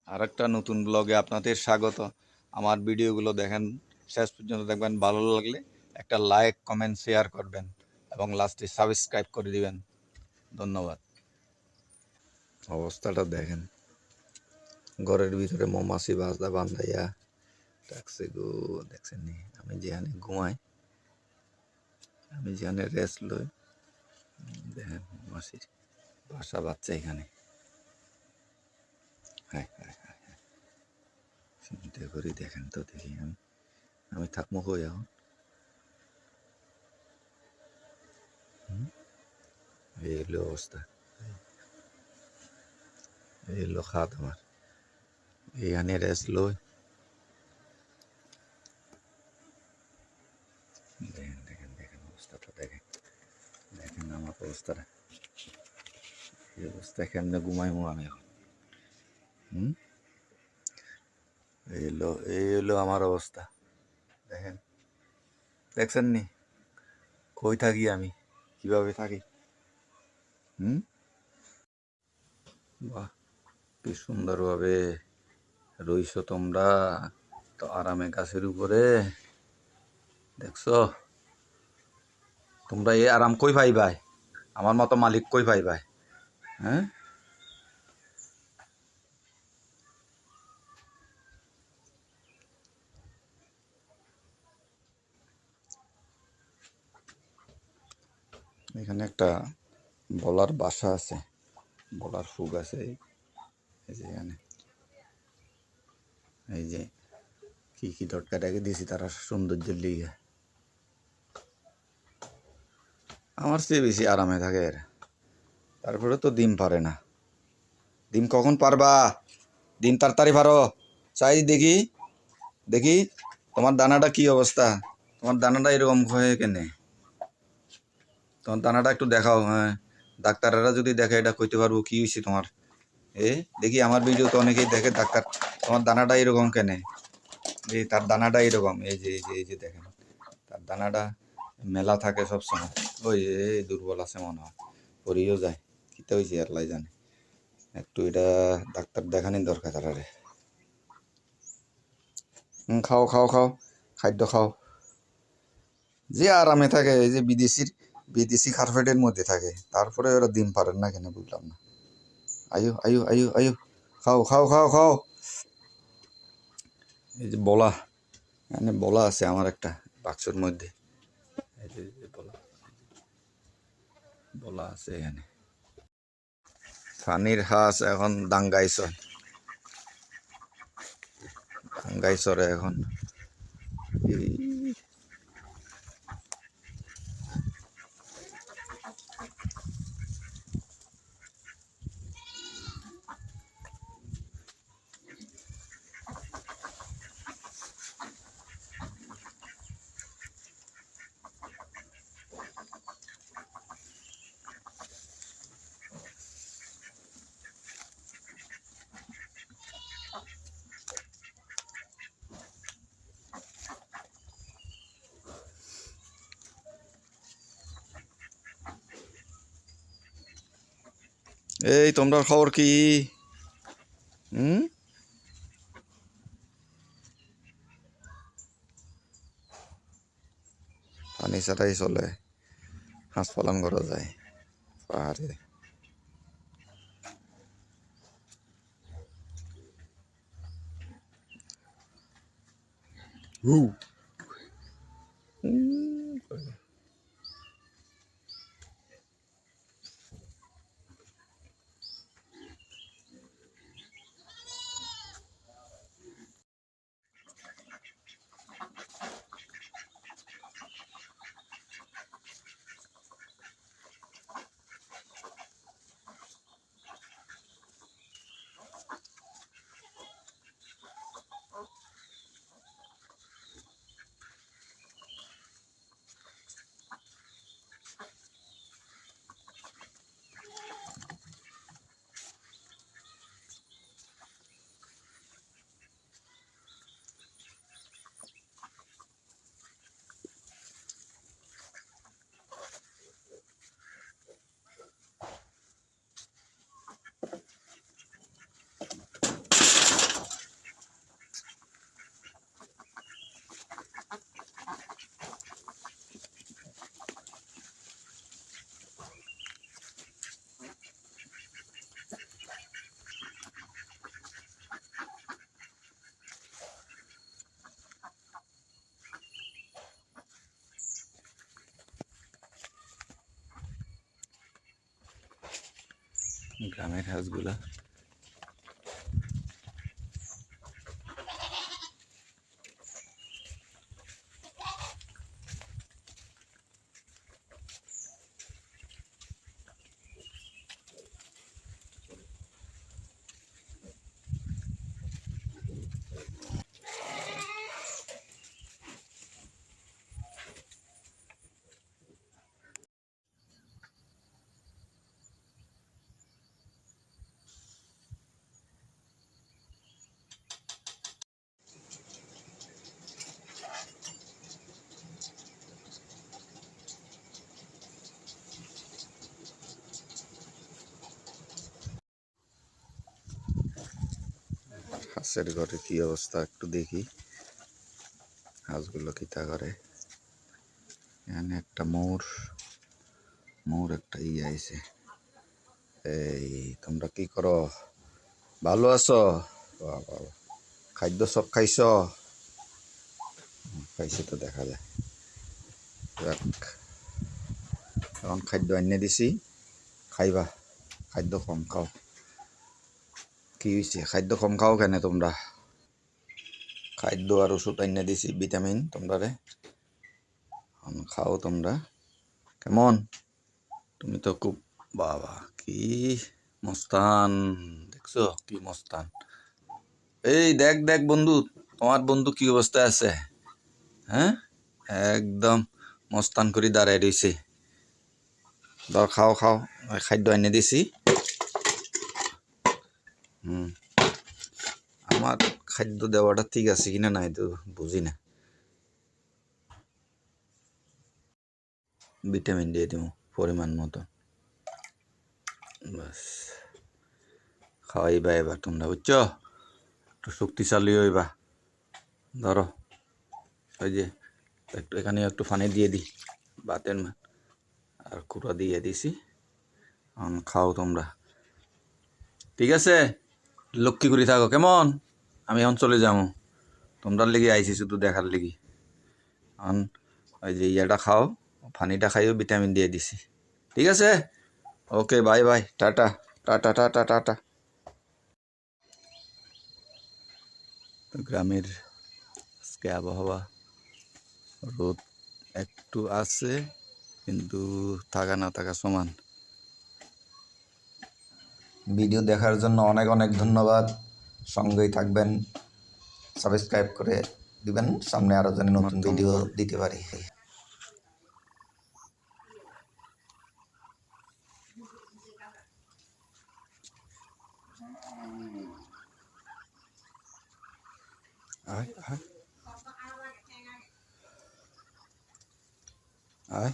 আরেকটা নতুন ব্লগে আপনাদের স্বাগত। আমার ভিডিওগুলো দেখেন, শেষ পর্যন্ত দেখবেন। ভালো লাগলে একটা লাইক, কমেন্ট, শেয়ার করবেন এবং লাস্টে সাবস্ক্রাইব করে দিবেন। ধন্যবাদ। অবস্থাটা দেখেন, ঘরের ভিতরে মৌমাছি বাসা বান্ধাইয়া রাখছে গো। দেখছেন নি? আমি যেখানে ঘুমাই, আমি যেখানে রেস্ট লই, দেখেন মৌমাছির বাসা বাচ্চা এখানে। হ্যাঁ হ্যাঁ হ্যাঁ, চিন্তা করি দেখেন তো, দেখি আমি থাকবো কই এখন? এই হলো অবস্থা, এই হলো খাত আমার। এইখানে রেস্ট লই, দেখেন দেখেন দেখেন অবস্থাটা দেখেন, দেখেন আমার অবস্থাটা। এই অবস্থা কেমনে ঘুমাইমো আমি এখন? এই হলো আমার অবস্থা, দেখেন। দেখছেন নি কই থাকি আমি, কিভাবে থাকি? বাহ, কি সুন্দরভাবে রইছো তোমরা তো আরামে গাছের উপরে। দেখছো তোমরা এই আরাম কই পাইবাই? আমার মতো মালিক কই পাইবাই? হ্যাঁ, এখানে একটা বলার বাসা আছে, বলার ফুগ আছে। এই যে এখানে, এই যে কি কি দরকার রেখে দিয়েছি তারা সৌন্দর্যের লিগে। আমার চেয়ে বেশি আরামে থাকে এরা। তারপরে তো ডিম পারে না। ডিম কখন পারবা? ডিম তাড়াতাড়ি পারো, চাই দেখি। দেখি তোমার দানাটা কি অবস্থা, তোমার দানাটা এরকম হয়ে কেনে? তোমার দানাটা একটু দেখাও। হ্যাঁ, ডাক্তাররা যদি দেখে এটা কইতে পারবো কি হয়েছে তোমার। দেখি আমার ভিডিও তো অনেকেই দেখে। ডাক্তার, তোমার দানাটা এরকম কেনে? এই তার দানাটা এরকম, এই যে দেখেন, তার দানাটা মেলা থাকে সবসময়। ওই দুর্বল আছে মনে হয়, পরিও যায়। কিতে হয়েছে আল্লাহ জানে। একটু এটা ডাক্তার দেখানি দরকার তারারে। খাও খাও খাও, খাদ্য খাও। যে আরামে থাকে, এই যে বিদেশি কার্পেটের মধ্যে থাকে, তারপরে ওরা ডিম পারেন না কেন বুঝলাম না। আয়ু আয়ু আয়ু আয়ু, খাও খাও খাও খাও। এই যে বলা, এখানে বলা আছে আমার একটা বাক্সের মধ্যে। এই যে বলা, বলা আছে এখানে। পানির হাঁস এখন দাঙ্গাইছরে এখন। এই তোমরা খবর কি? হুম, পানি ছাড়াই চলে, হাঁস পালন করা যায় পাহাড়ে। গ্রামের হাঁসগুলা। হাঁসের ঘরে কি অবস্থা একটু দেখি। হাঁসগুলো কিতা করে। এখানে একটা মৌর একটা আইছে। এই তোমরা কি করো? ভালো আছো? বাহ বাহ, খাদ্য সব খাইছ? খাইছে তো দেখা যায়। এখন খাদ্য আনিয়ে দিছি, খাইবা। খাদ্য কম খাও। কি হয়েছে? খাদ্য কম খাও কেন তোমরা? খাদ্য আর ওষুধ আনিয়ে দিছি, ভিটামিন তোমরা খাও তোমরা। কেমন? তুমি তো খুব বাবা, কি মস্তান! দেখছো কি মস্তান? এই দেখ দেখ বন্ধু, তোমার বন্ধু কি অবস্থায় আছে? হ্যাঁ, একদম মস্তান করে দাঁড়ায় রয়েছে। ধর খাও খাও, খাদ্য এনে দিছি। আমার খাদ্য দেওয়াটা ঠিক আছে কিনা নাই তো বুঝি না। ভিটামিন দিয়ে দিব পরিমাণ মতো, বাস। খাওয়াইবা এবার তোমরা, বুঝছো? একটু শক্তিশালী হইবা। ধরো, ওই যে একটু এখানে একটু পানি দিয়ে দিই, ভাতের আর কুড়া দিয়ে দিছি। খাও তোমরা, ঠিক আছে? লক্ষ্মী করে থাকো, কেমন? আমি এখন চলে যাবো, তোমরার লেগে আইছি শুধু দেখার লেগে। এখন ওই যে ইয়াটা খাও, পানিটা খাইও, ভিটামিন দিয়ে দিছি, ঠিক আছে? Okay, bye bye, tata tata tata tata. তো গ্রামের আজকে আবহাওয়া, রোদ একটু আছে কিন্তু থাকা না থাকা সমান। ভিডিও দেখার জন্য অনেক অনেক ধন্যবাদ। সঙ্গেই থাকবেন, সাবস্ক্রাইব করে দিবেন, সামনে আরও যেন নতুন ভিডিও দিতে পারি। আয় আয় আয়।